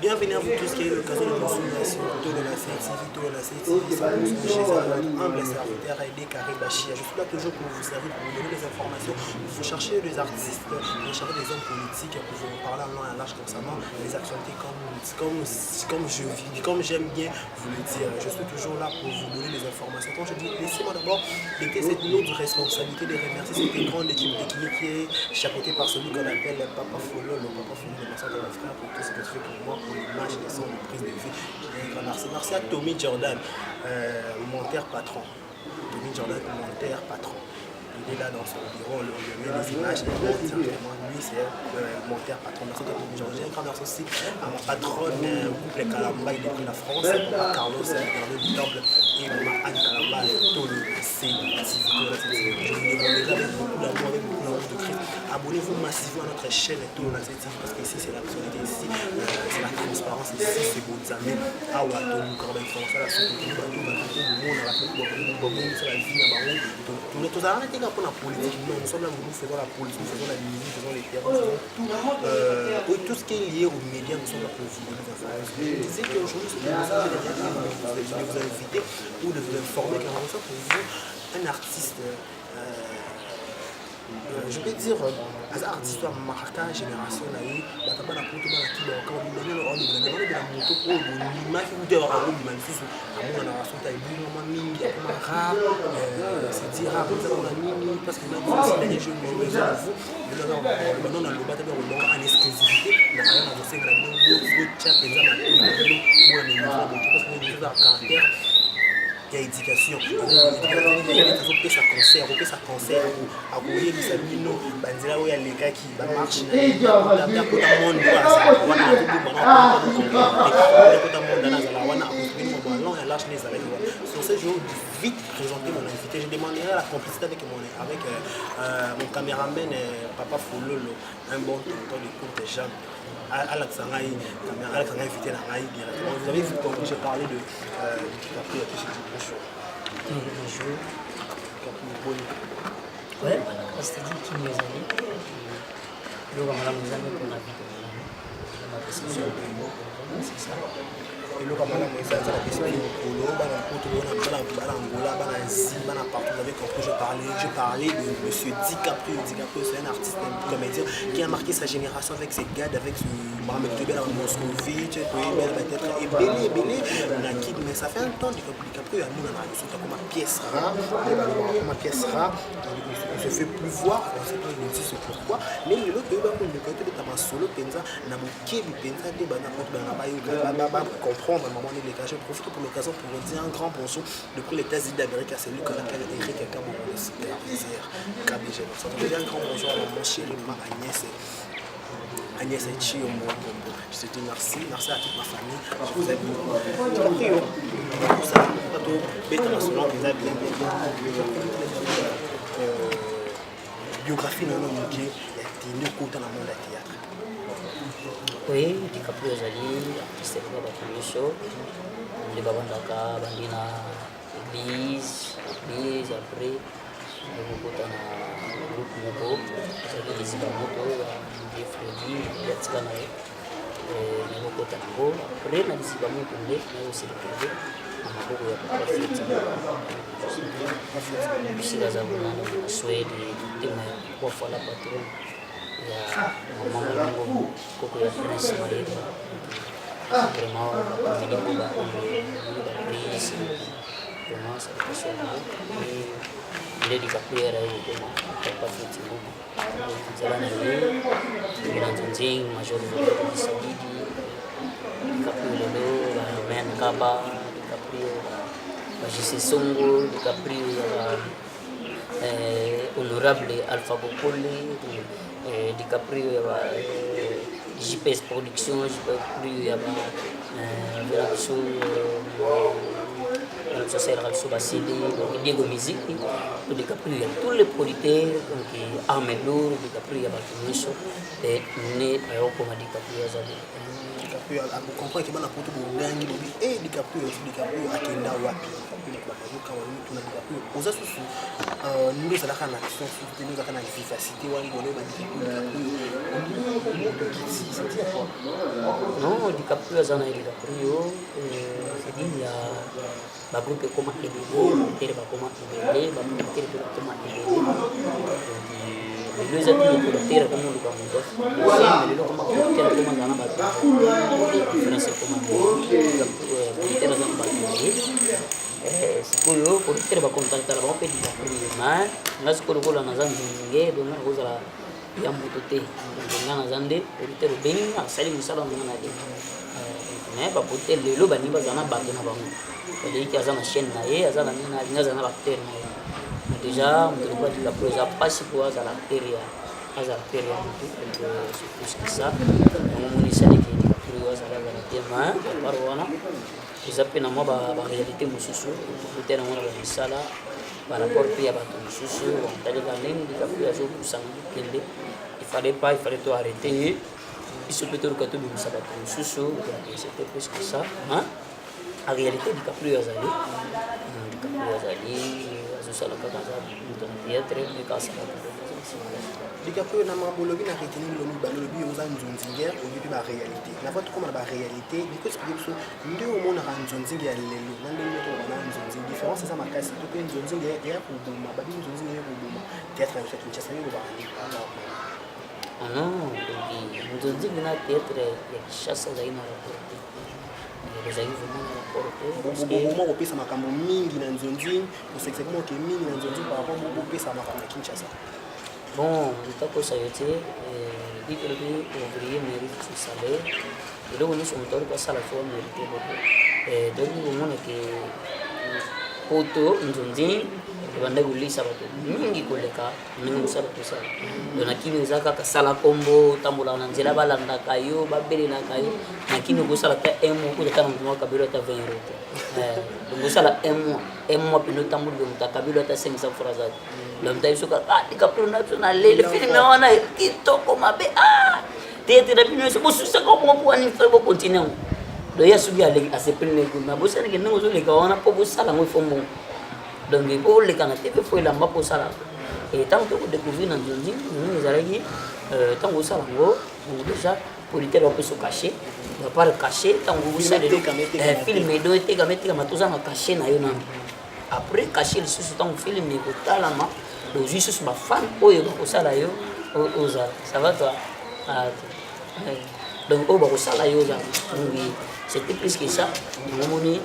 Bienvenue à vous tous qui avez l'occasion de nous suivre sur de la CTV, chez humble serviteur Aïdé Karim Bachia. Je suis là toujours pour vous servir, pour vous donner des informations. Vous cherchez des artistes, vous cherchez des hommes politiques, pour vous parler en long et en large concernant les actualités comme j'aime bien vous le dire. Je suis toujours là pour vous donner des informations. Quand je dis, laissez-moi d'abord d'éter cette lourde responsabilité de remercier cette grande équipe technique qui est chapeautée par celui qu'on appelle Papa Folo, le Papa Folo, le massacre de mon frère, pour tout ce que tu fais pour moi, pour l'image, les sons, les prises de vie. Merci à Tommy Jordan, mon père patron. Tommy Jordan, mon père patron. Il est là dans son bureau, on lui met les images, lui c'est mon père patron. Merci à Tommy Jordan. J'ai un merci aussi à ma patronne, couple Kalamba, il est de la France, papa Carlos, Carlos du Temple, et maman Anne Kalamba, tout le C. Je vous demande déjà avec beaucoup d'amour, avec beaucoup d'amour de Christ. Abonnez-vous massivement à notre chaîne tout le C parce qu'ici c'est l'absurdité, ici c'est la transparence, ici c'est vos amis. Ah ouais, tout le corps d'information, la soupe, tout le monde, c'est la vie, nous tous arrêtez pour la politique, nous sommes là, nous faisons la politique, nous faisons la musique, nous faisons les terrains, nous faisons tout ce qui est lié aux médias, nous sommes là pour vous donner des informations. Je disais qu'aujourd'hui, c'est un message de vous inviter ou de vous informer qu'en reçoit pour vous un artiste. Je vais dire, les artistes marquent génération là, bataba na poto bana kiba quand on donne le ordre de la moto pour l'image ou de la roue manifeste à mon narration taille maman mingi comme rare c'est dire rare comme ça on a mini parce que même si les jeux nous besoin de vous maintenant dans le bataba on a une exclusivité la rien à vous c'est la bonne chat des amateurs moi les gens parce que les gens à caractère il y a éducation. Il y a sa concert, à courir, les amis, nous, là où il y a les gars qui marchent, il y a un monde, sur ce jour, vite présenter mon invité. Je demanderai la complicité avec mon caméraman, Papa Fololo, un bon tonton de cours de gens. Alex Angaï invité directement. Vous avez vu quand j'ai parlé de DiCaprio à tout ce qui est chaud. Ouais, c'est-à-dire qu'il nous a dit que nous avons qu'on a vu c'est ça. Et le camarade Moïse, ça a décidé de polo, partout. Vous avez compris, je parlais de M. DiCaprio. DiCaprio, c'est un artiste, un comédien qui a marqué sa génération avec ses gars, avec ce Mohamed Tobel, Moscovitch, et Belé, mais ça fait un temps DiCaprio a mis dans la comme pièce rare, il se fait plus voir, on ne sait pas c'est pourquoi, mais le côté de solo, comprendre à un moment donné les gars. Je profite pour l'occasion pour vous dire un grand bonjour depuis les États-Unis d'Amérique à celui qu'on appelle Eric Kabou, le superviseur KBG. Donc, ça veut dire un grand bonjour à mon chéri, ma Agnès Echi au monde. Je te dis merci à toute ma famille. Je vous aime beaucoup. Tout ça, tout bête national, vous avez bien. Biographie non il y a des côtés dans le monde du théâtre. Oui, DiCaprio Zali, artiste de la show. Les babandaka, bandina, église, après, beaucoup de groupe Moto, c'est des Zibamoto, des Freddy, des Tzkanae, et beaucoup de Tango. Après, on a des Zibamoto, mais aussi des Freddy. Beaucoup de Freddy. Puis, c'est la Suède, des fois la patronne. Ya ngomong ngomong kok ya pernah main mau ini juga dari rumah sampai sana ini di Caprio itu apa sih jalan ini dengan janjing major di sini di Caprio dulu main kaba di Caprio masih sungguh di Caprio honorable Alpha Bokoli DiCaprio JPS Production, DiCaprio Diego Music, DiCaprio tous les producteurs, donc Ahmed Lour, DiCaprio et né comme DiCaprio DiCaprio vous comprenez que bana poto bongangi bobi DiCaprio akenda wapi aux associés nous ça la kana action nous ça kana vivacité wali bono ba DiCaprio c'est dire quoi non DiCaprio aza na DiCaprio c'est-à-dire ya bagroupe ekoma ebele tere bakoma ebele baproducteur mpe bakoma ebele lelo eza tino producteur akoma oluka modef lelo koma producteur akoma aza na bato différence ekoma producteur aza na bato sikoyo producteur bakontaktala bango mpe DiCaprio ma nga sikoyo lokola naza nzinzinge donga nakozala ya moto te nga naza nde producteur obengi asali mosala nanga na ye mais baproducteur lelo baningi baza na bato na bango baleki aza na chaîne na ye aza na nini alingi aza na baacteur na ye déjà moto lokola DiCaprio eza mpasi po azala acteur ya motu plus que ça omonisaki DiCaprio azala te mais apart wana eza mpe na mwa baréalité mosusu producteur yango na bamisala parapport mpe ya bato mosusu taleka ndenge DiCaprio azokusanga kokende il fallait to arrêter ye biso mpe toluka tobimisa bato mosusu c'était plus que ça en réalité DiCaprio azali azosala kaka aza moto na théâtre meka asalaka DiCaprio na mabolobi na retenir lobi balobi oza nzonzinga oyebi baréalité na vote koma na baréalité bikoexplike biso nde omonaka nzonzinga ya lelo na ndenge neti okona nzonzinga différence eza makasi to mpe nzonzinga eya koboma babi nzonzinga eya koboma théâtre na biso ya kinshasa yo non nzonzinga na théâtre ya kinshasa ezali na rapport te ezali vraiment na rapport te boma kopesa makambo mingi na nzonzinga osekiseki moke mingi na nzonzinga par rapport bopesa makambo ya kinshasa bon itakosa yo te bikolobi ouvrier mérite son salaire eloko nyonso moto aliko asala fo mérite boko donc omonake poto nzonzi ebanda kolisa bato mingi koleka ndenge mosala tosala do na kini eza kaka sala kombo otambolaka na nzela balandaka yo babelelaka yo na kini okosala ta un mois okozaka na moto moko kabelo ata 20 euro te donc osala un mois pene otamboli moto akabelo ata 500 francs azali lomta biso kaka DiCaprio na biso na lele filme wana kitoko mabe tete na bino nyonso bosusaka moko wani fai bokontinue yango do ya soki asepelene kuna bosanike ndenge ozoleka wana mpo bosala yango ifo mbongo donc po oleka na tv fo elamba mpo osala ntango mpe kodécouvrir na nzonzi nini ezalaki ntango osala yango donc déjà producteur bapesa caché bapart caché ntango osalelo filme edo etekama tozanga caché na yo nano après caché lisusu ntango filme ekotalama dozwi lisusu bafan oyo bakosala yo ozala ça va toi donc oyo bakosala yo ozala donc c'était plus que ça omoni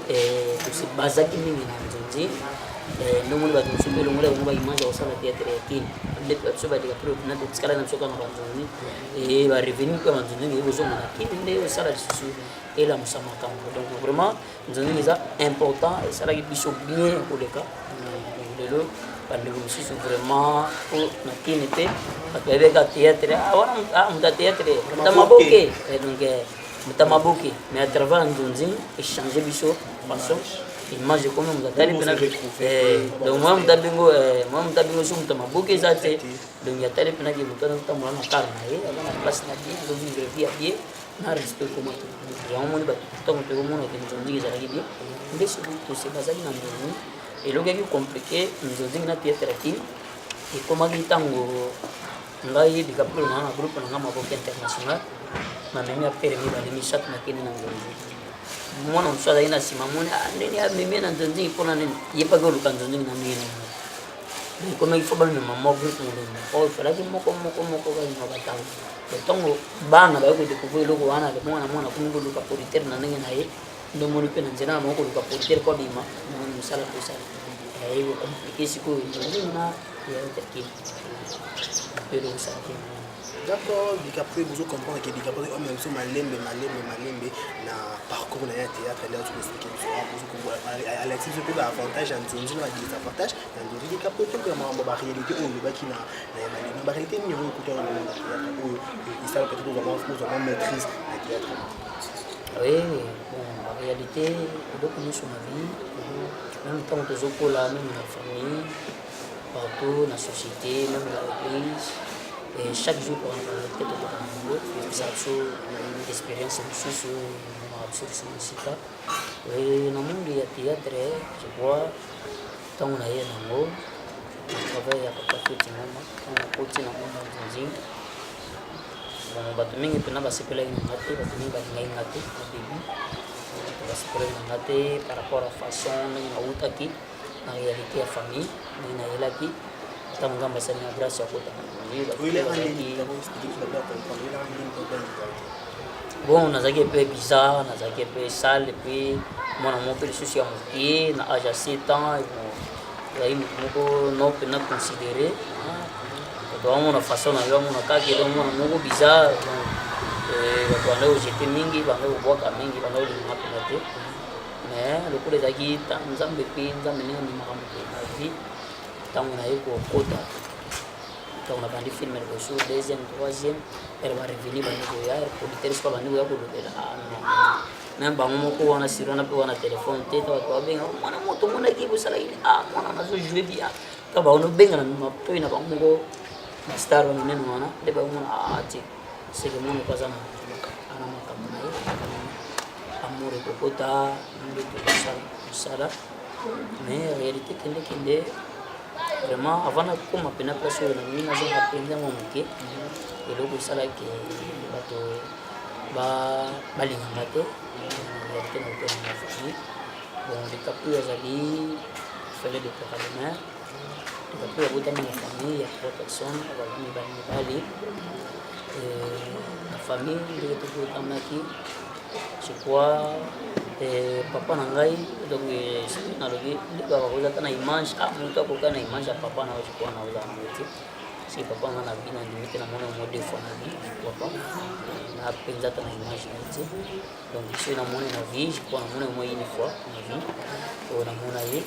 tosebazaki mingi na nzonzi ndomoni bato mosusu mpe elongola bango baimage ya kosala théâtre ya kini biso badikaprio na totikala na biso kaka banzonzi barevenu mpe banzonzi ngei bozomona kini nde osala lisusu elamusa makambo donc vraiment nzonzi eza important esalaki biso bien koleka lelo bandeko mosusu vraiment po na kini mpe bato bayebeka théâtre wana moto ya théâtre mutamaboke donc mutamaboke mais à travers nzonzi échange biso façon image comme moto atali mpena donc mwa moto abingo so moto maboke eza te donc atali mpenaki moto azotambola na kare na ye aza na place na bien azovivre vie ya bien na respect koma to yango moni bato ntango mpe komona ke nzonzingi ezalaki bien nde tose bazali na nzonzi elokaki compliqué nzonzingi na théâtre akini ekomaki ntango ngai DiCaprio na groupe na nga maboke international mamemi apere mibale misatu nakende na nzonzi mwana mosusu azali na nsima moni ndeni amemi na nzonzingi mpona nini yepaki oluka nzonzingi na ndenge na ekomaki fo bamema mwa groupe molongo oyo falaki moko bazima batango ntango bana baye kodécouvrir eloko wana mwana komi koluka producteur na ndenge na ye ndomoni mpe na nzela na bango koluka producteur po abima moni mosala tosala ekomplike sikoyo nzonzingi na yaotakini mpe lokosalaki d'accord DiCaprio vous comprendre que DiCaprio homme même malembe na parcours na ya théâtre là tu peux expliquer vous Alexis je peux avantage en nzonzi na désavantage na nzonzi DiCaprio tout vraiment ba réalité oyo baki na ba réalité ni yo kuta na théâtre oyo il ça peut-être vraiment maîtrise na théâtre oui bon la réalité donc nous sur ma vie même temps que zokola même la famille partout dans la société même dans l'église. Et chaque jour pour peut-être un nouveau ça une expérience sur ça et dans le monde il y a théâtre je vois tant on a eu un mot on travaille à papa tout le monde on a continué à monter dans bato mingi mpena basepelaki na nga te bato mingi balingaki nga te na début basepelaki na nga te par rapport à façon ndenge nautaki na réalité ya famille ndenge nayelaki ntango ngambo asali na grâce ya kota bon nazalaki mpe bizarre nazalaki mpe sale mpe mwana moko mpe lisusu ya mokie na age ya 7 ans ezalaki moto moko no mpena considéré bato bamona façon na yo bamona kaka elo mwana moko bizarre bato banda kojete mingi banda kobwaka mingi banda kolinganga mpena te mais lokola ezalaki nzambe mpe nzambe ndenge amemaka moto na vie ntango naye kokota ntango na bandi filme liboso deuxième troisième ere bareveni bandi koya ere producteur soka bandi koya kolobela même bango moko wana siri wana mpe wana telefone te ta bato babenga mwana moto monaki bosalaki mwana nazojoue bien ka baonobenga na mapoi na bango moko bastar wana nene wana nde bamona ti seke mono ko aza ana makambo na ye amour ekokota ndeke kosala mais réalité kende vraiment avant nakoma mpena place oyo nangi nazonga mpenza mwa moke eloko esalaki bato balinganga te réalité na otena na famille bon lekapu azali fele de peralemaire lekapu ya botami na famille ya 3 personnes mibali na famille ndenge tokotamaki je crois papa na ngai donc nalobi ndeka bakoza ta na image moto akoka na image ya papa na je crois naoza nango te parce que papa nga na bi na ndimi te namona mo 2 fois na bi papa napenza ta na image na ye te donc so namoni na vie je crois namona mo 1 fois na vie oyo namona ye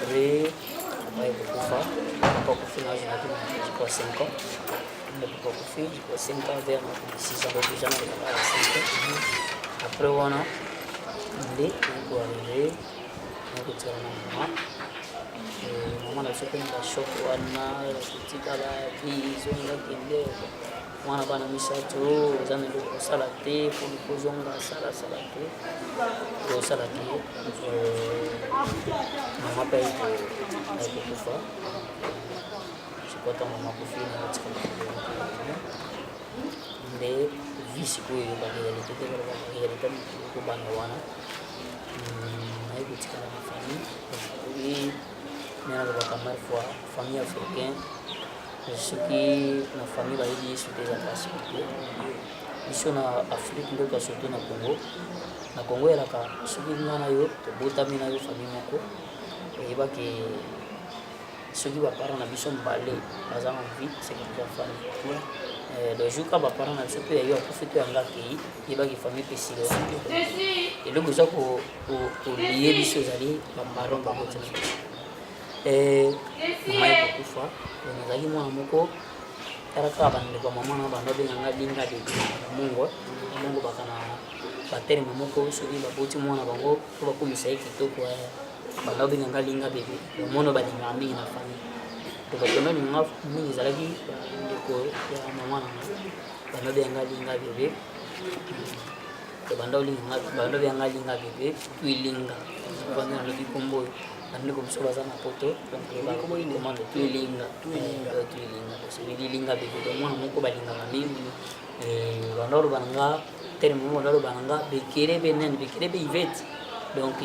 re papa ekokufa papa kofi na age na je crois 5 ans papa kofi je crois 5 ans vers 6 ans déjà na 5 ans après wana nde nakoarrive nakotikala na mama na biso mpe na bashok wana kotikala bizonga kende mwana bana misato eza na eloko kosala te poni kozonga sala te kosala te mama mpe aikokufa sikota mama kofi na kotikala nde vie sikoyo baréalité te bala baréalité kobanda wana naye kotikala na famille oyi menalobaka mare fois famille africain soki na famille bayebi yesu te eza pasi te biso na afrique ndoka surtout na congo elaka soki nga na yo tobotami na yo famille moko oyebaki soki baparent na biso mbale baza na vie sekeza famille le jour ka baparent na biso mpe ya yo akufi to yanga akei yebaki famille mpe silo eloko eza kolie biso ezali bambaron bakotina biso mama ekokufa nazalaki mwana moko tala kaka bandeko ya mama na bando benganga linga de mongo baka na baterme moko soki baboti mwana bango po bakomisa ye kitoko bando benganga linga bebe omono balingaka mingi na famille to bato balinganga mingi ezalaki bandeko ya mama nanga bando benganga linga bebe to bando benganga linga bebe tuilinga bando nalobi kombo oyo bandeko mosusu baza na poto commande tuilinga lilinga bebe mwana moko balingaka mingi bandolo bananga terme bandolo bananga bekere be nene bekere be ivete donc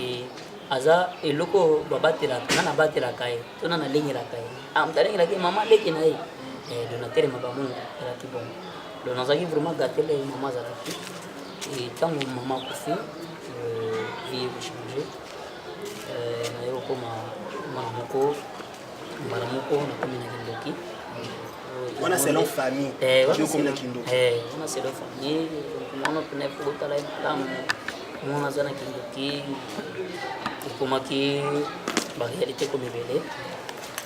aza eloko babatelaka nga nabatelaka ye to na nalengelaka ye moto alengelaka ye mama leki na ye do na terme bamongo elaki bon do nazalaki vraiment gatele mama azalaki ntango mama akufi vie echange naye kokoma mwana moko mbala moko nakomi na kindoki wana c'est leur famille wana c'est leur famille mwana pene kotala malamu mwana aza na kindoki ekomaki baréalité komi ebele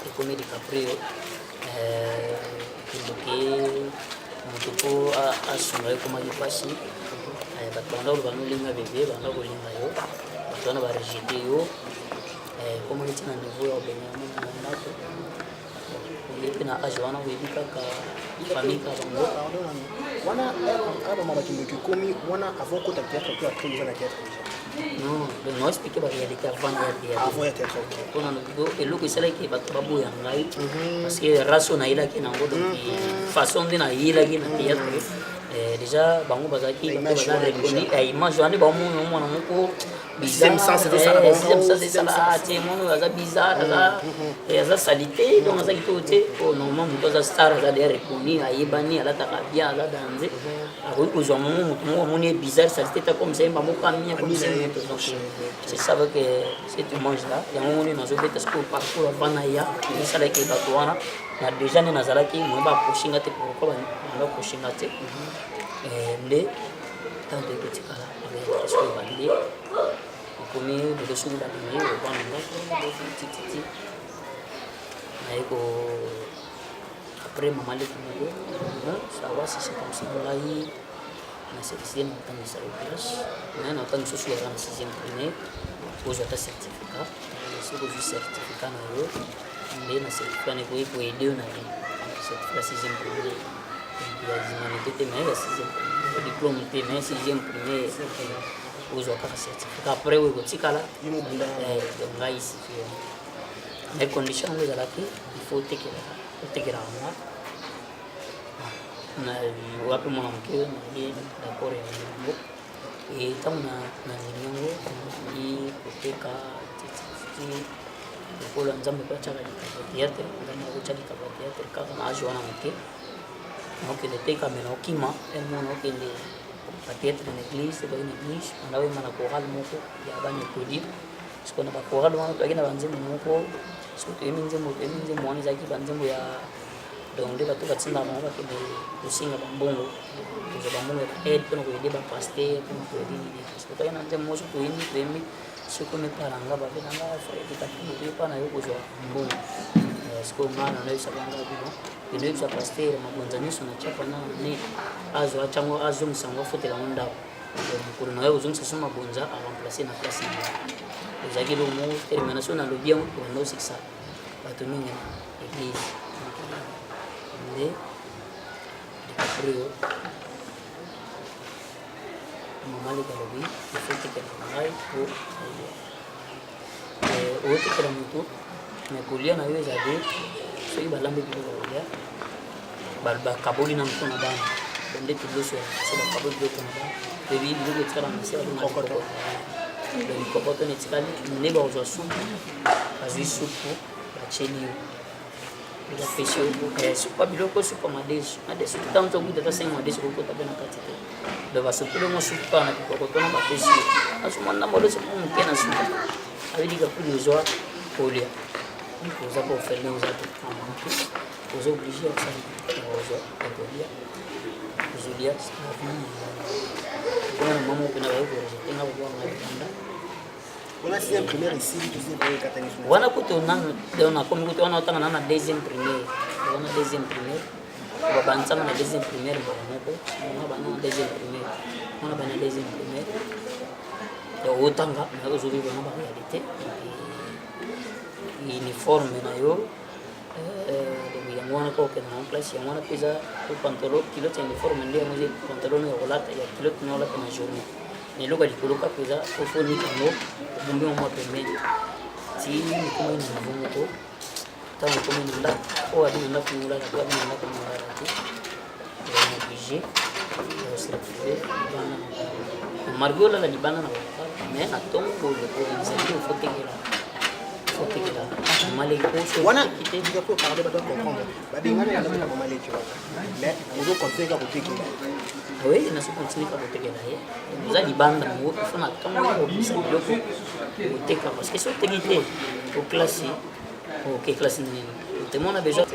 ekomi dicaprio kindoki moto po asunga ekomaki mpasi bato banda olo banolinga bebe banda kolinga yo bato wana barejete yo komaki ntina niveau ya obenga mona na ndako et puis na âge wana oyebi kaka famille ka bango wana abama bakimeki komi wana avant kota théâtre puis après eza na théâtre non donc expliquer ba réalité avant ya théâtre ok mpona eloko esalaki bato baboya ngai parce que race oyo nayelaki nango donc façon nde nayelaki na théâtre déjà bango bazalaki baza reconi image wana nde bamona mwana moko sixième sens ezala tie mono aza bizarre aza salite donc aza kitoko te normalement moto aza star aza deya reconi ayebani alataka bien aza danse akoki kozwa momo moto moko amoni ye bizarre salite ta comme ça ye bamokamia comme ça donc c'est ça que cette image là yango moni nazobeta sikoyo parcours avant na ya esalaki bato wana na déjà nde nazalaki moye baapproche te pourquoi baapproche te nde ntango toyekotikala sikoyo bande okomi lelo soki balingi obana ndako tititi naye ko après mama lekomoko sawa si c'est comme ça ngai na sixième otangisa classe naye na otangi sosu yaza na sixième primaire ozwa ata certificat soki ozwi certificat na yo nde na certificat na ekoki koede yo na certificat sixième primaire ya humanité te naye ya sixième primaire diplôme te naye sixième primaire ozwa kaka certificat après oyo ekotikala ngai isifio mais condition yango ezalaki il faut otekela nga wapi mwana moke naye d'accord ya yango e ntango nandimi yango i koteka tititi lokola nzambe mpe atyaka likaba théâtre nzambe akotya likaba théâtre kaka na age wana moke naokende tekamela okima mona okende peut-être na église ba une église on a eu mana chorale moko ya bana produire parce qu'on a ba chorale wana toaki na banzembo moko surtout eminzembo wana ezalaki banzembo ya donc nde bato batinda bango bakende kosinga bambongo koza bambongo ya aide mpona koyede bapaster mpona koyede nini parce que toaki na nzembo moso toyini toyembi soki omepalanga bapelanga frère tapii mpana yo kozwa mbongo sikoyo nga na noyebisaka nga bino enoyebisa paster mabonza nyonso na tia pana ne azwa atyango azongisa yango afotela yango ndako mokolo na yo kozongisa so mabonza aremplace na place na ezalaki eloko moko termination nalobi yango tokanda osikisa bato mingi na église nde dekaprio mama leka lobi efo tekela ngai po oyotekela motu mais kolia na yo ezali soki balambi biloko kolia bakaboli na moto na bana nde toloso se bakaboli biloko na bana ebi biloko etikala na se balonga likopoto na etikali nde bakozwa supu bazwi supu batieli yo bapesi yo supa biloko supa madesu ntango tokuta ta 5 madesu kokota mpe na kati te do basopeli ngo supu kaka na pikokoto na bapesi yo asomanda moloso mo moke na supa abelika kuli ozwa kolia oza pa ofele oza te oza oblige ya kosala ozwa akolia ozolia mpona mama opena bayekorejete nga bobwanga libanda wana sixième primaire ici deuxième primaire katani wana kuto nakomi kuto wana otanga na deuxième primaire wana deuxième primaire babanzanga na deuxième primaire mbala moko wana bana na deuxième primaire wana bana deuxième primaire otanga na ozobi bona baréalité uniforme na yo yango wana ka okenda na place yango wana mpenza pantalon kilote ya uniforme nde yango eza pantalon ya kolata ya kilote na olata na journée na eloko ya likolo ka mpenza ofonika yango obombi yango mwa pembeni ti mikomai na nivo moko ntango okomi na ndako oyo abi na ndako molala to abi na ndako molala te oblige osertive libanda na margo olala libanda na balabala mais na ntongo ezali ofotekela wana ndika po parler bato comprendre badengana ya ndamina mama leki wana mais ozo continuer ka kotekela oui nazo continuer ka kotekela ye oza libanda mo ifo na ntango obisa biloko oteka parce que so oteki te o classe ok classe nini otemona déjà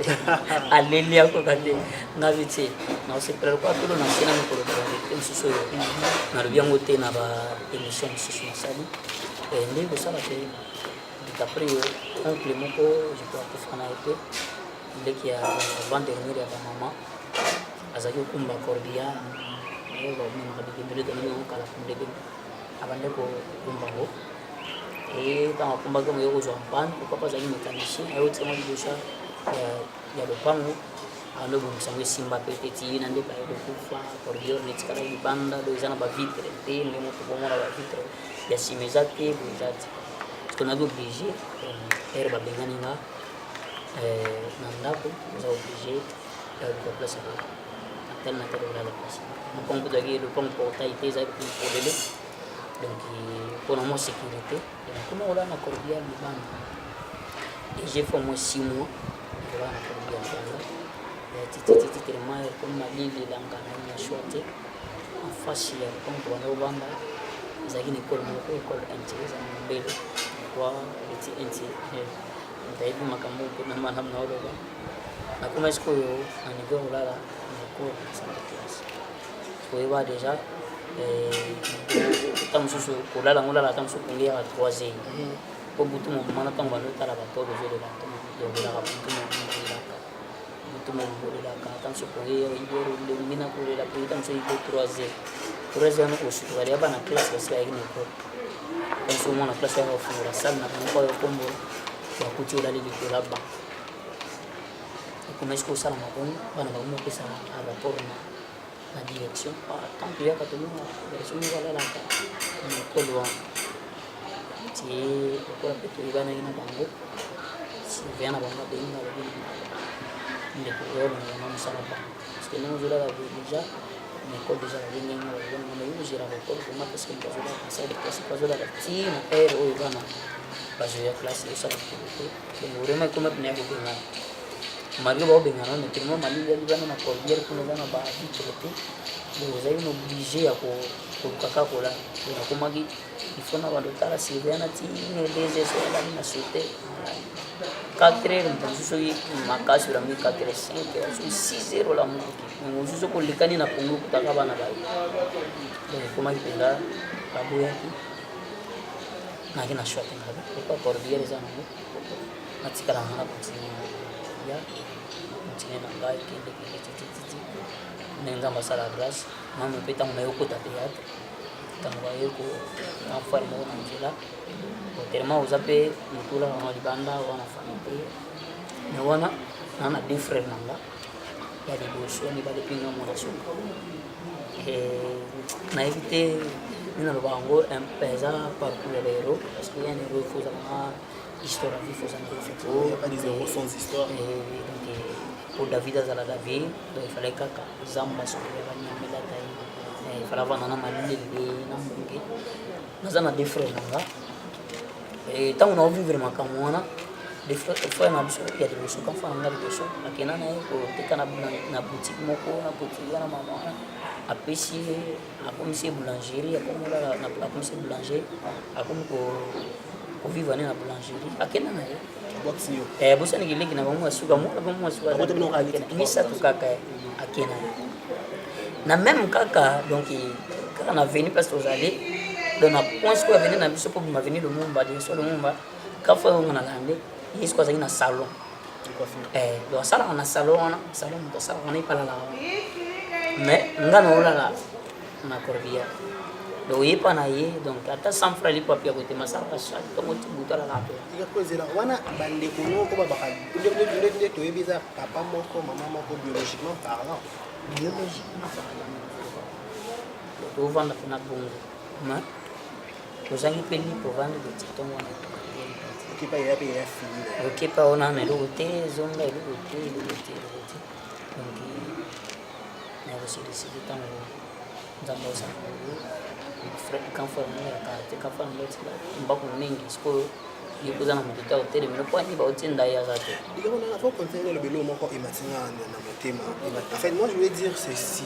aleli akoka te ngabi te na osepelaka kwa tolo na sena mikolo bavarité mosusu oyo nalobi yango te na baémission mosusu nasali nde kosala te après oncle moko je peux akufa na ye te ndeki ya avant dernière ya bamama azalaki okumba cordia oyo bamemaka bikembele tonami okala ndeke abande kokumba ngo ntango akumbaki moye kozwa mpane pourquoi pas azalaki mécanicien ayo tiama libosa ya lopango ando bomsango simba petiti nande pa kufa corridor netikala libanda do ezana ba vitre te ndemo to komona ba vitre ya simezate bozati qu'on avait obligé herba bengani na ndako za obligé ya place na tel na place on peut dire le pont portail te za pour le donc pour la sécurité comment on a na corridor libanda et j'ai fait moi 6 mois voilà na corridor titi tellement comme malili langana na choité en face ya pont pour na banda zaki ni école intégrée en mbele kwa eti ndaibu makambo na manam na oloba na kuma siku yo na niveau ulala na kwa sana classe kwa hiyo deja tamsusu kulala ngulala tamsusu kungia 3 ko butu mo mana tangwa no tala ba todo jele la to yo bila butu mo ngula ka tamsusu kungia ingoro le mina kulela kwa tamsusu iko 3 no usiku wale hapa na classe sasa hivi ni kwa somo na classe ya kufungura sana na kwa kombo ya kuchula lili kulaba kuma siku sana mabongo bana bamu pesa rapport na direction tant que ya katuluma direction wala la ka ni kolwa ti kwa petu bana ina bango si viana bango benga ni ko yo na msala ba parce que nous là déjà mais quoi déjà la ligne on a eu gérer rapport comment est-ce que on va passer de classe pas de la petite air ou bana parce que la classe est ça donc vraiment comme on est beaucoup là Mario ba bengana na tellement mali ya libana na cordier kuna bana ba vitrete bo zai no obligé ya ko kaka kola na komagi ifona bando tala sivana ti ne leze so la na sote 4 heures mpenzo yi makasi la mi 4 heures 5 heures 6 heures la mu so ko likani na pungu kutaka bana ba donc komagi penda babu yaki na kina shwata ngabe kwa cordier za nangu natikala ngana continue ya mtine na ngai kende titi nenga masala grâce mama peta mna yoko tateata tangwa yoko na farmo na njila tellement uzape mtula wa libanda wana famille na wana na different nanga ya diboso ni bale pinga mona soko na éviter nina bango un pesa parcours les héros parce qu'il y a une héros faut avoir histoire il faut s'en il y a pas des héros sans histoire pour David azala David donc il fallait kaka zamba so ya nyamela tai il fallait avoir nana malile na mbonge nazana different nanga et tant on a vivre makamwana des fois na biso ya de biso quand fanga de biso akena na ko tekana na boutique moko na boutique na mama apesi akomisi boulangerie akomola na akomisi boulangerie akom ko vivre na boulangerie akena na ye bosa ni giliki na bamu asuka mo bamu asuka ni sa to kaka akena na même kaka donc kaka na venu parce que vous allez dans la point ce que venir na biso pour ma venir le mumba de so le mumba ka fa on na lande yesu kwa na salon donc sala na salon to sala on est pas là mais ngana ola na cordia do yepa na ye donc ata sans frère lipo pia kote masala pasha to moti butala la pe ya kozela wana bande kono ko ba bakali nde to yebiza papa moko mama moko biologiquement parlant to vanda na bongo ma to zangi peli po vanda de tito mwana qui pas ya fini OK pa ona na lo te zonga lo te donc na aussi décidé tant dans nos frère quand formé ya carte quand formé mbako mingi siko yikuza na mtoto hotel mimi kwa ni ba utinda ya zate digamo na faut continuer le belo moko ematinga na motema en fait moi je voulais dire ceci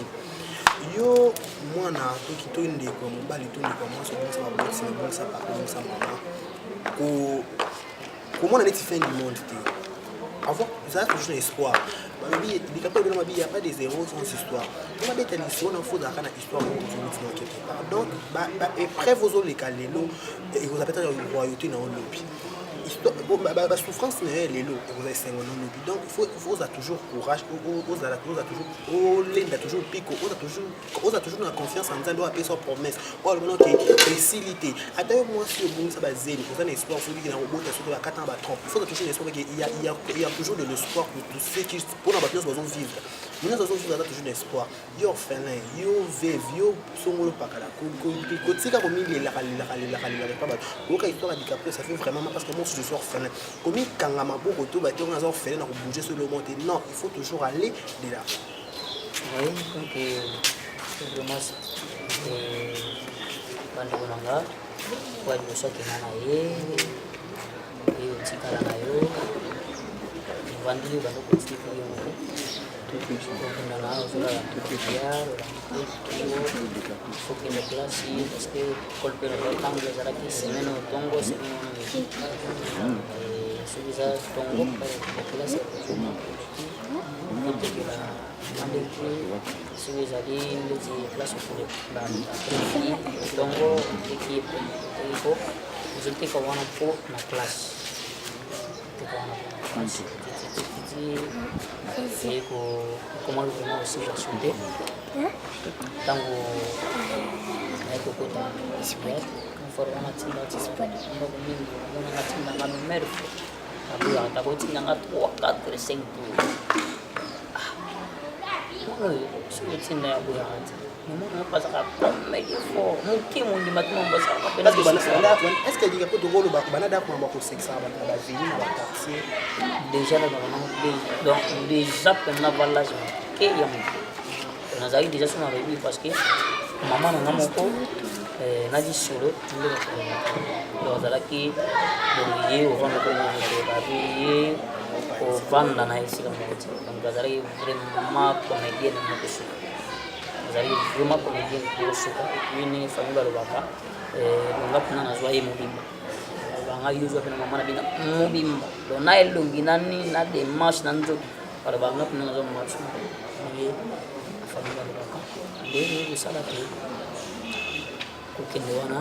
yo mwana to kito ndeko mobali to ndeko moi so bon ça va bon ça pas comme ça maman comment on est fin du monde avoir ça toujours espoir baby il capable de il y a pas des héros sans histoire on a des traditions on faut d'accord na histoire pour quelque part donc et près vos les calelo et vous appelez la royauté dans le lobby souffrance n'est les lots vous avez 5 donc il faut toujours courage vous avez toujours pico vous avez toujours la confiance en Dieu après sa promesse oh le que facilité attends moi si vous ça bazeli vous avez espoir vous dire au bout de ce 4 ans ba trompe il faut toujours l'espoir il y a toujours de l'espoir pour tous ceux qui pour la bataille vont vivre nous avons toujours l'espoir yo orphelin yo veuve yo songolo pakala ko tika ko mili la pas ba histoire handicapé ça fait vraiment parce que moi je suis orphelin comme quand maboko to ba on a orphelin na bouger sur le monter non il faut toujours aller de là oui donc vraiment bando bonanga kwa liboso akenda na ye otikala na yo vandili bando kotika yo okenda na ozolala tokokia okende klasi parce que kolpena ntango ezalaki semaine otongo semaine soki eza tongo klasi otekela mandeki soki ezali ndeti klase okende tongo ekiko ozoteka wana mpo na klase ekomaki vraimen osituation te ntango ayekokota for wana tindako mingi amonanga tindanga numere fo aboyaka takotindanga 3 4 5 tour soki otinda ya boyaka te mona opasaka promeye fo moke mondima tinombosaka est-ce que ndika po tokoloba banada komamba kosekisaka bato na bavili na baquartier déjà na donc déjà mpena valage moke ya moke nazalaki déjà so na rebi parce que mama nanga moko nadi solo nde azalaki donc ye ovanda komomote babi ye ovanda na esika moko te donc azalaki vraiment comédienne moko suka azalaki vraiment comédienne moko suka epuis ndenge famille balobaka longa mpena nazwa ye mobimba banga yozwa mpena mama na bina mobimba donc na elongi nani na démarche na nzoki balobanga mpena nazwa marche ye famille balobaka nde osala te kokende wana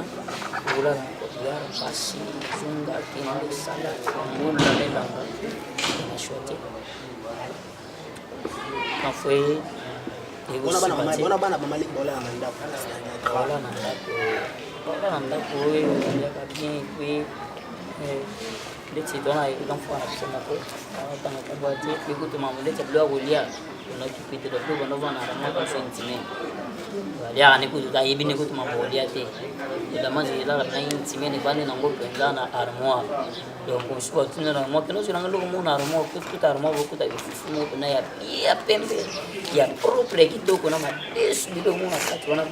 kolala koyara pasi zunga kende sala ngola lelanga na shwate kafoye bona bana bamaliki baolala na ndako na ndako oyo oyaka bien pe ndeti tona ekamfana biso moko atanga kombo te ekutuma ndeti bilo ya kolia onakipite da bilo banovana ramaka so intime aliaka nekutuka yebi nekutuma bolia te edamanzi elala na intime ne bane nango mpenza na armoire donc osuka otina na armoire keno ozilanga eloko mona armoire kuta armoire bokuta bifufu moko mpena ya pembe ya propre kitoko na madesu biloko mona kati wana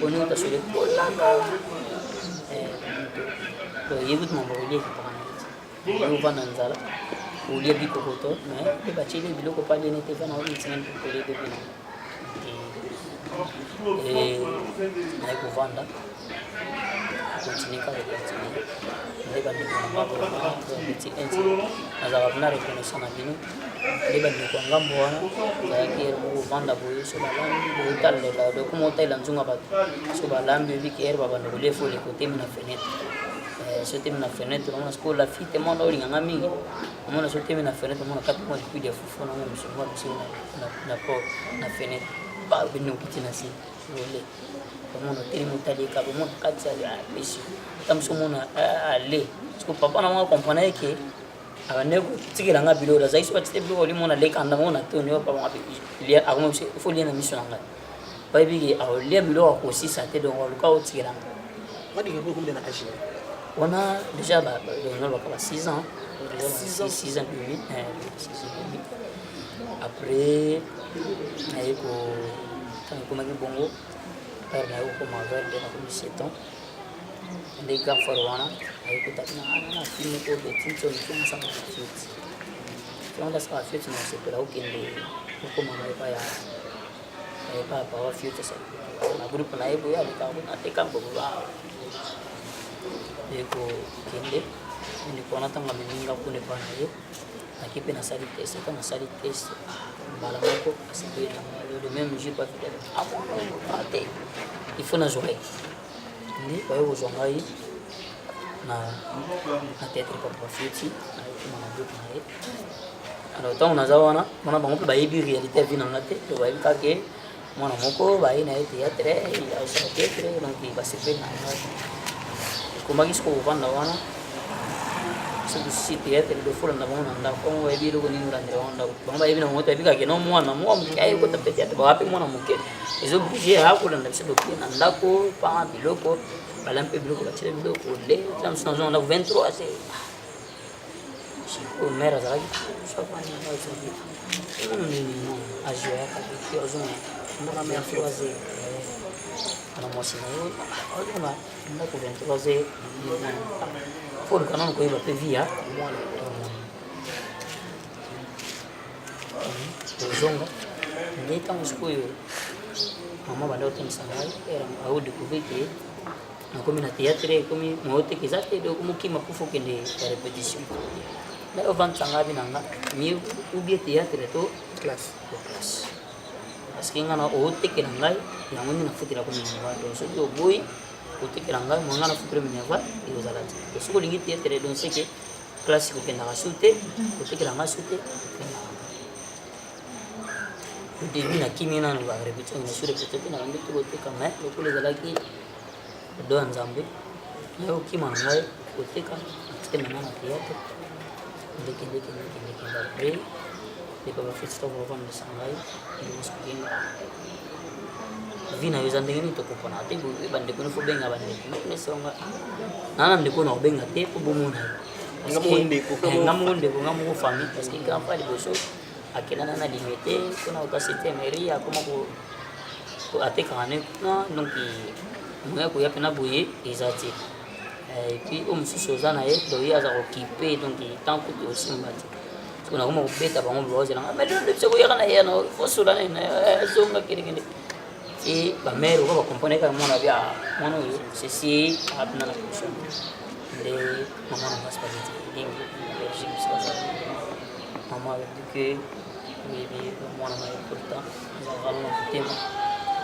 poni otasole kolanga yekutuma bolia ekipaka ovanda nzala olia bikokoto mais mpe batieli biloko palene te vana omitinga kokolia pe bino naye kovanda continue kaka continue nde bandeko na ngambopeti inti nazalaka mpena reconnaissant na bino nde bandeko ya ngambo wana ezalaki ere mokovanda boye so balambi boetalela dokoma otalela nzunga bato so balambi obiki ere babandeko lefo lekotemi na fenêtre so temi na fenêtre omona sikoyo la fille temona olinganga mingi omona so temi na fenêtre omona kati mwa liquide ya fufu nango mosunga mosiko na fenêtre babende okiti na se ole omona oteli motali ekaba omona kati ya pesi tamoso omona ale siko papa na mwa comprendre eke abande kotikelanga biloko azalaki so batite biloko olimona lekanda mona toni papa ifo lia na miso na ngai bayebiki aolia biloko akosisa te donc oluka otikelanga on a déjà on a 6 ans 6 ans et demi après quand il bongo père na ko ma vers de 17 ans des gars forwana ay ko tapna na film ko de tinto ni ko sa fête on a sa fête na se pela okende ko ma ba ya ay pa wa fête sa na groupe na ebo ya ka na te kambo ba eko kende nilikuwa natanga meninga kune bana ye nakipe na sali test quand na sali test bala moko asibira le même jour pas fait il faut na jouer ni kwa hiyo zongai na théâtre Papa Fiti na kuma na groupe na ye alors ntango naza wana mwana bango mpe bayebi réalité ya vi nanga te to bayebi kaka mwana moko baye na ye théâtre asala théâtre donc basepeli na nga ekomaki siko kovanda wana soki théâtre dofola na bango na ndako bango bayebi eloko nini olandela bango ndako bango bayebi na bango toyebi kaka no mwana moke ayekota mpe théâtre bawape mwana moke ezoblige akolanda biso dokie na ndako pa biloko bala mpe biloko batile biloko le la mosu nazo na ndako 23 se siko mare azalaki ajoyaka biki ozonga ndako 23 ana mwasi na yo ozonga ndako 23 foluka nano koyeba mpe via mwana ozonga nde ntango sikoyo mama banda otangisa ngai aodécouvre ke nakomi na théâtre ekomi mooteke eza te okomokima mpo okende ya répétition ngai ovandisanga abi na nga mie ubie théâtre to classe parce que nga na ooteke na ngai yango nde nafutela ko minerval donc soki oboyi otekela ngai mo nga nafutela minerval ekozala te soki olingi théâtre donc seke classe kokendaka su te otekela ngai su te au début nakimi nano barépétition na su répétition te nabandi tokoteka mais lokola ezalaki do ya nzambe naye okima na ngai koteka atike na ngai na théâtre ndekendekende après lepa bafeti to bovandisa ngai elimosokenga vi na yo eza ndenge nini tokopona te bandeko nifo benga bandeko nesonga nana ndeko na kobenga te po bomona yo nga moko ndeko nga moko famille parce que grand frère liboso akendana na limité mpona kokasete mairie akoma atekaka ne kuna donc moya koya mpena boye eza te epuis oyo mosusu oza na ye doye aza kokipe donc tant kutu osimba te soki nakoma kobeta bango baozelanga mais lelo biso koyaka na ye no fosola ezonga kendekende e bamare oka bakomprendre kaka mwana bia mwana oyo ceci apena na poso nde mama na mwasi babeti elingi na belgique biso mama alobi ke oyebi mwana na important ezalaka na motema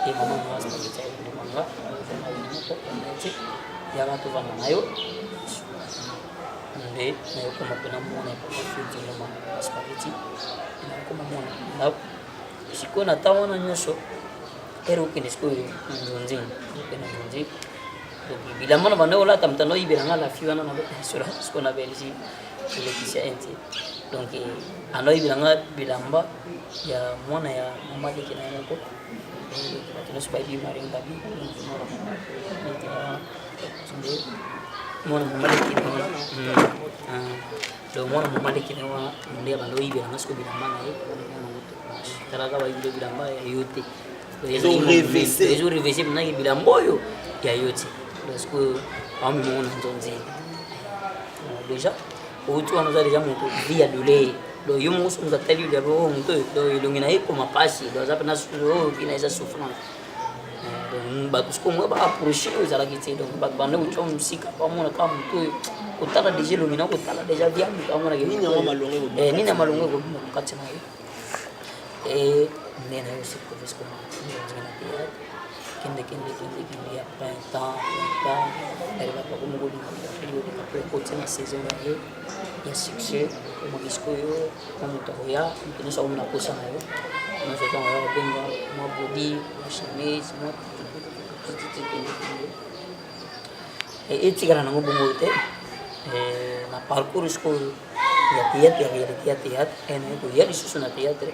e mama na mwasi babeti ayelimanga moko neti yaka tovanda na yo nde nayokoma mpena mwana ya papa fitiloma mwasi babeti nayokoma mwana ndako sikoyo na ntan wana nyonso ere okende sikoyo nzonzi okende nzonzi donc bilamba na banda olata mutanda oyibelanga lafi wana nasola sikoyo na belgique elekisia ente donc anda oyibelanga bilamba ya mwana ya mama leki na ye moko bato nyonso bayebi marengabi mwana mama leki na wana donc mwana mama leki na ye wana nde banda oyibelanga sikoyo bilamba na ye talaka bayibilo bilamba ya yo te ezorevese mnaki bilamba oyo ya yo te parce que aomimongo na nzonzi déjà outi wana oza déjà moto vi ya douleur donc yo moko soki atali liaba oyo moto oyo elongi na ye ekoma mpasi donc aza mpena oyo vi na eza souffrance donc bato sikoyo moya baapproche oyo ezalaki te donc bato banda kotya mosika bamona kaka moto oyo kotala déjà elongi na kotala déjà vi ya moto amonaki nini ya malongo ekobima kokati na ye e nde na yo sekofesiko na théâtre kende ya printemps eribaka komokolika mpe kotia na saison na ye ya succès omaki sikoyo na moto akoya moto nyonso akomona posa na yo nyonso ntango ya kobenga mwa bodi mwa chemise mwa etikala nango bongo te na parcours sikoyo ya théâtre ya réalité ya théâtre naye koya lisusu na théâtre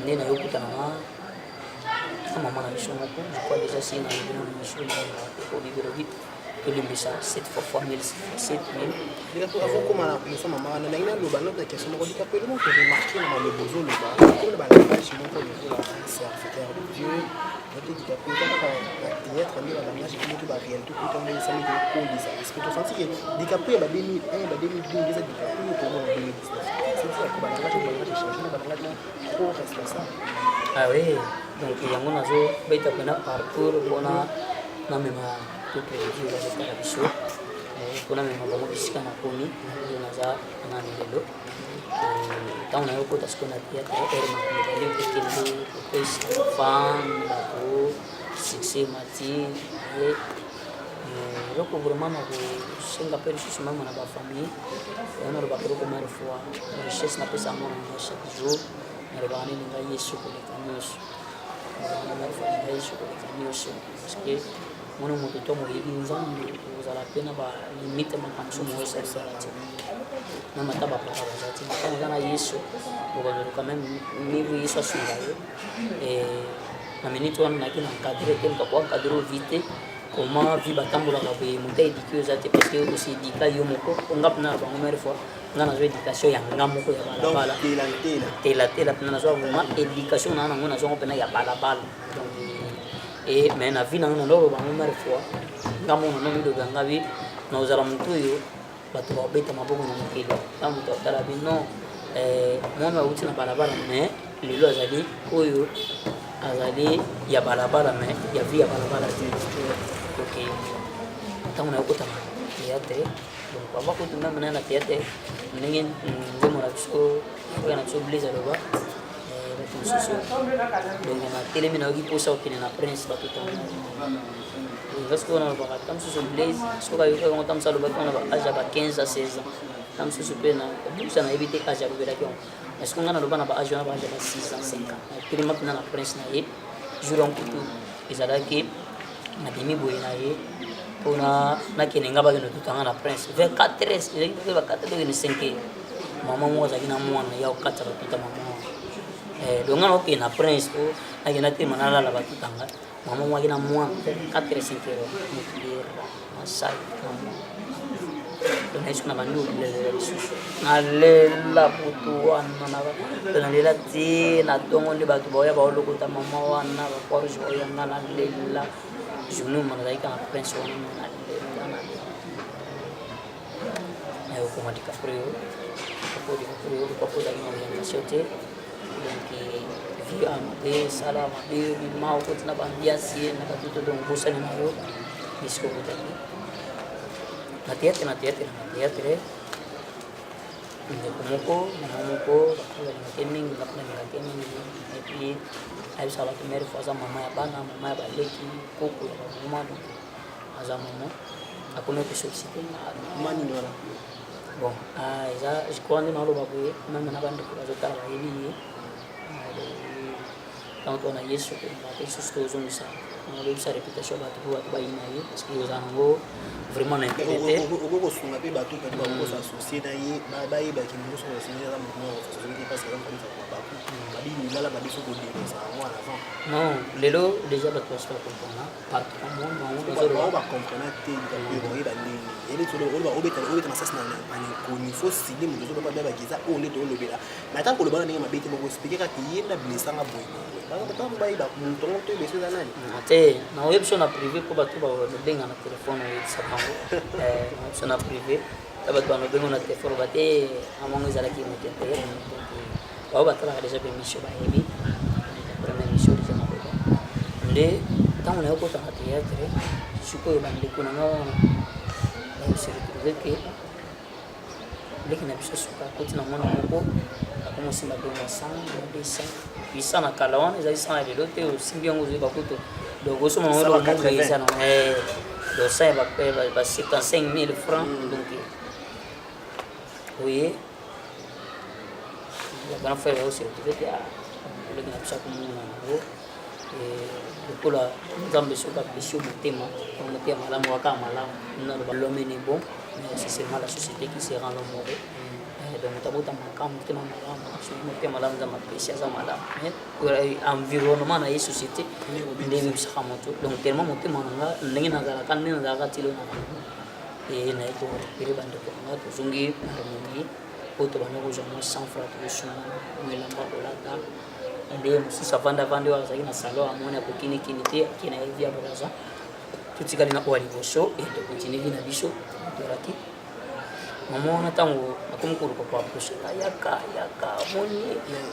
nde nayokutananga na mama na biso moko jekrois déjà si na yebina na biso olibelobi tolimbisa 7 fois 1000 avokoma na komisa mama wana ndenge naloba note ya question moko lika pele moko remarke na maloba ozoloba komi na balangage moko lokola serviteur de dieu notedika pe kaka na théâtre nde balangage ekomoki baréalité okutango esali kokolisa parce que tosanti ke dikapuya ba 2001 ba 2012 eza dikapuya tomona 2019 c'est balangage echange na balangage trop responsable ah oui donc yango nazobeta mpena parcours mpona namema toteledi bazotala biso mpona mema bango bisika nakomi oyo naza nani lelo ntango nayokota sikoyo na théâtre ere makomedali ekende kopesa fan bato succès mati eloko vraiment na kosenga mpe lisusu meme na bafamille nalobaka eloko mare fois richesse napesa yango nanga chaque jour nalobaka nini ngai yesu koleka nyonso mare fois ngai yesu koleka nyonso parce que mona moto to moyebi nzambe ozala mpe na balimite makambo so moyosalisala te meme ata bapara baza te ntango oza na yesu obameluka meme nive yesu asunga yo na minute wana naki na encadre te moto akoencadre ovite comment vi batambolaka boye moto aédike oza te parce que osedika yo moko onga mpena na bango mare fois nga nazwa éducation ya nga moko ya balabala telatela mpena nazwa vraiment éducation naa nango nazwango mpena ya balabala donc mais na vie nango naloloba ngo mare fois nga mona no miloba nga bi naozala motu oyo bato babeta maboko na mokili ta moto atala bi non mwana auti na balabala mais lelo azali oyo azali ya balabala mais ya vie ya balabala te ok ntango nayokota na théâtre donc avant kutu meme na théâtre ndenge nzembo na biso oyo na biso Blaise aloba bato mosusu donc natelemi nayoki mposa okende na prince bato parce que on a pas comme ça Blaise soki ayoki yango ta mosu alobaki wana baage ya ba 15 à 16 ans ta mosusu mpe na busa nayebi te age alobelaki yango est ce que nga naloba na baage wana baage ya ba 6 ans 5 ans telema mpena na prince na ye jour ya nkutu ezalaki nabimi boye na ye mpona nakende nga bakende tutanga na prince vers 4 heures ezalaki mpe ba 4 heures tokende 5 heures mama moko azalaki na mwana ya okatisa batuta mama donc nga nakokende na prince po nakenda tema nalala batutanga mama moko aki na mwana 4 heures 5 heures motuliera masai na mwana nayesu na bandi olela lisusu nalela butu wana nalela te natongo nde bato baoya baolokota mama wana baporge baoyanga nalela journée oma nazalaki na prince wana nalela okoma dicaprio lupapo ozalaki na orientation te donc vie amabe sala mabe bima okoti na bambiasi ye na batuto donc bosani na yo bisika okotaki na théâtre ndeko moko mama moko bakolingaki mingi bakolingaki mingi epuis ayebisaka bato mare fois aza mama ya bana mama ya baleki koko ya bamama donc aza mama akomi ope sollicité manini wana bon eza jikroa nde naoloba boye meme na bandeko bazotala bayebi ye ntango tona yesu kolingaa lisusu tozongisa nalobisa réputation bato po bato bayi na ye parce que oza nango vraiment na intérêt okokosunga mpe bato kati bakokosa associe na ye bayebaki moso asocie eza motu moko soki mpasi aza kokomisa baku babi milala babi so kodekosa yango en avant non lelo déjà bato basi bacomprena partout na monde bango bacomprena te oyeba ndenge yebetoloba obeta masasi na nkoni fo sili moto ozoba bia bakiza oyo nde toolobela mais ata koloba na ndenge mabe te moko explike kaka ye nda blesanga boye ntango bayeba moto ngo to ebeso eza nani te naoyebi so na privé mpo bato babenga na telefone oyebisa bango naoyebi so na privé ta bato banobenga na telefone bate amongo ezalaki moto intérêt bao batalaka déjà mpe mission bayebi première mission déjà nakoba nde ntango nayokota na théâtre sikoyo bandeko nanga wana se retrouve ke ndeki na biso suka akoti na mwana moko akomosimba donga 100 na kala wana ezali 100 ya lelo te osimbi yango ozoyeba kutu donc osoma nango lomonga eza na donc 100 ba 75 000 francs donc oye bana frère aussi retrouve te ndeki na biso akomona nango lokola nzambe soki apesi yo motema malamu kaka malamu naloba l'homme est bon mais c'est seulement la société qui se rend mauvais donc motabota makambo motema malamu soki motema malamu nzambe apesi aza malamu mais environnement na ye société nde ebebisaka moto donc tellement motema nanga ndenge nazalaka nde nazalaka tilo na bango naye korécupere bandeko nanga tozongi harmonie oyo tobanda kozwa mwa 100 francs tokosuna elamba kolata nde mosusu avandavandi oyo azalaki na salon amoni akokinikini te ake na ye via braza totikali na oyo liboso e tokontinue vi na biso toraki mama wana ntango nakomi koluka koaproche yaka moni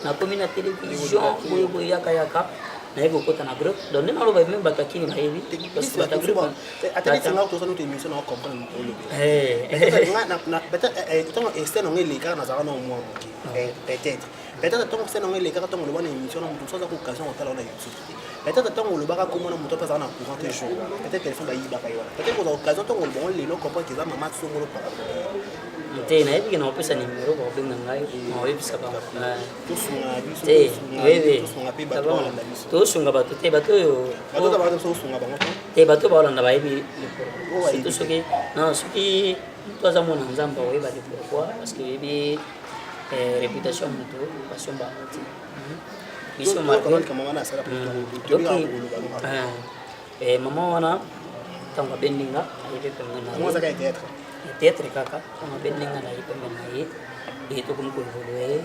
nakomi na télévision boyeboye yaka nayebi kokota na groupe donc nde naloba meme bato akini bayebi ntango externe ongo elekaka nazalaka na omwa moke peut-être ntango externe ongo elekaka ntango oloba na émission na moto mosu aza ko occasion kotala wana youtube peut-être tant on le baka comment on pas en courant tes jours peut-être téléphone ba yiba kaiwa peut-être pour l'occasion tant on le bon les gens comprendre que ça maman songo le papa te na yebi na opesa nimero ba benga ngai na oyebisa ba to sunga biso te wewe sunga pe bato balanda biso to sunga bato te bato yo bato ta bato so sunga bango te bato ba olanda ba yebi surtout soki non soki toza mona nzamba oyeba de pourquoi parce que yebi réputation moto passion ba moti biso ma kama wana sala pour mama wana tanga bendinga ayebe pemena moi ça ka théâtre kaka tanga bendinga na yepe pemena ye to kumkulwe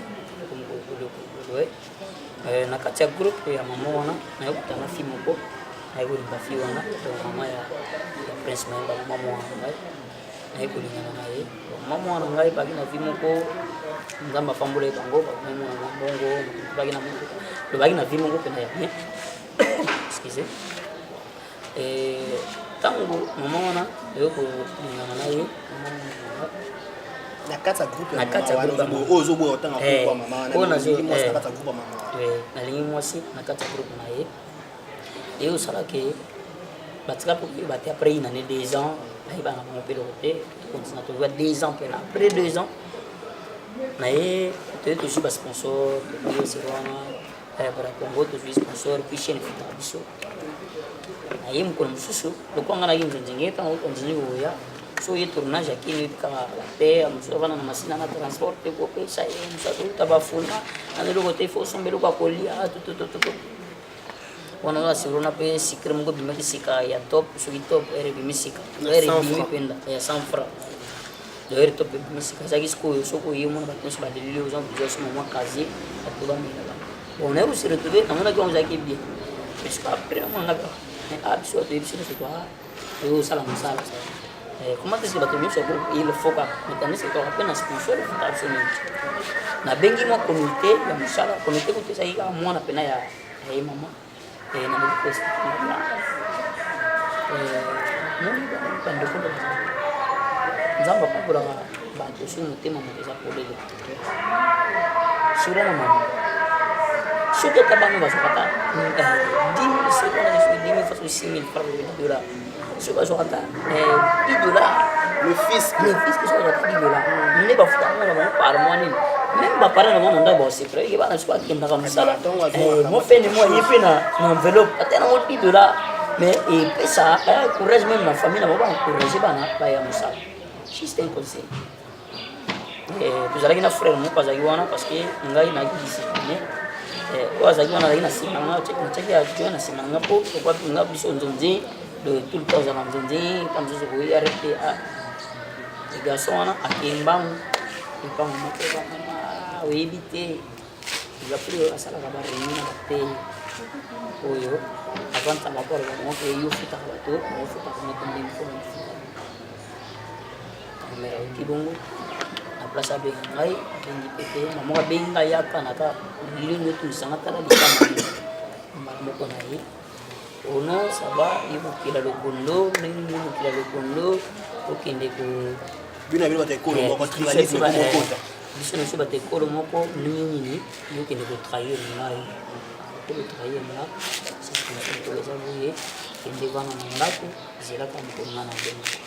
na kati ya groupe ya mama wana na yokutana fi moko na yokulinga fi wana to mama ya prince maemba mama wana ngai na yokulingana na ye mama wana ngai baki na fi moko nzamba fambula bango mama wana bongo baki na moko lo baki na fi moko pena ya bien excusez tango mama wana yokulingana na ye na kati ya groupe na kati ya groupe ozo bo otanga kwa mama wana na zo na kati ya groupe mama na lingi mwasi na kati ya groupe na ye et au sala que batika pour que batia après une année 2 ans là il va na mon côté continue à trouver 2 ans après 2 ans na ye tu es toujours sponsor de c'est vraiment para Congo toujours sponsor puis chaîne biso na ye mkono mususu lokwanga na ginzo njengeta on continue oya so ye tournage akini kama la terre mususu bana na masina na transport ko pesa ye mususu tabafuna na loko te fo sombelo kwa kolia tout wana la sirona pe sikre mungo bimaki sika ya top so top ere bimisika ere bimi penda ya 100 francs de ere top bimisika zaki sko so ko yemo na batonso ba delili aux gens de ce moment quasi atuba mina on est aussi retrouvé na mona kwa zaki bien parce que après on a absolument c'est toi et ça la masala comment est-ce que bato nyonso il faut ka metane c'est toi peine sponsor absolument na bengi mo comité ya musala comité ko tesa ika mwana pena ya mama na request moni ba ndoko nzamba pakula bato so mutema muteza polele sura na mama suka tabang basakata 10 secondes je 10 fois 6000 francs de dollars suka sokata $10 le fils que soit $10 ne ba futa ngona ba par mois ni même ba parana mo nda ba secret ke ba na suka kinda ka musala mo fene mo yepe na enveloppe atena mo $10 mais et pesa courage même na famille na ba encourager bana ba ya musala juste un conseil tuzalaki na frère mo pazaki wana parce que ngai na discipline wazaki wana lakini nasimanga cheki ya jua nasimanga po kwa pinga biso nzonzi de tout le temps za nzonzi comme je vous arrêter à les garçons wana akimbamu ipang mo ko ba webite ya prio asala ka ba réunion na te oyo avanta maporo mo ke yo fita ba to mo fita ko na ndin ko kamera kibongo place à Bengai, Bengi maman Benga yaka naka ligne tout ça ngata la bikama maman ko na yi ono saba ibu kila lokondo ningi kila lokondo okende ko bina bina te ko mo ko tribalisme ko mo kota biso no ba te ko mo ko ningi yo kende ko trahir ngai ko trahir na ça ko les avouer kende bana ngako zela ka mo ko na benga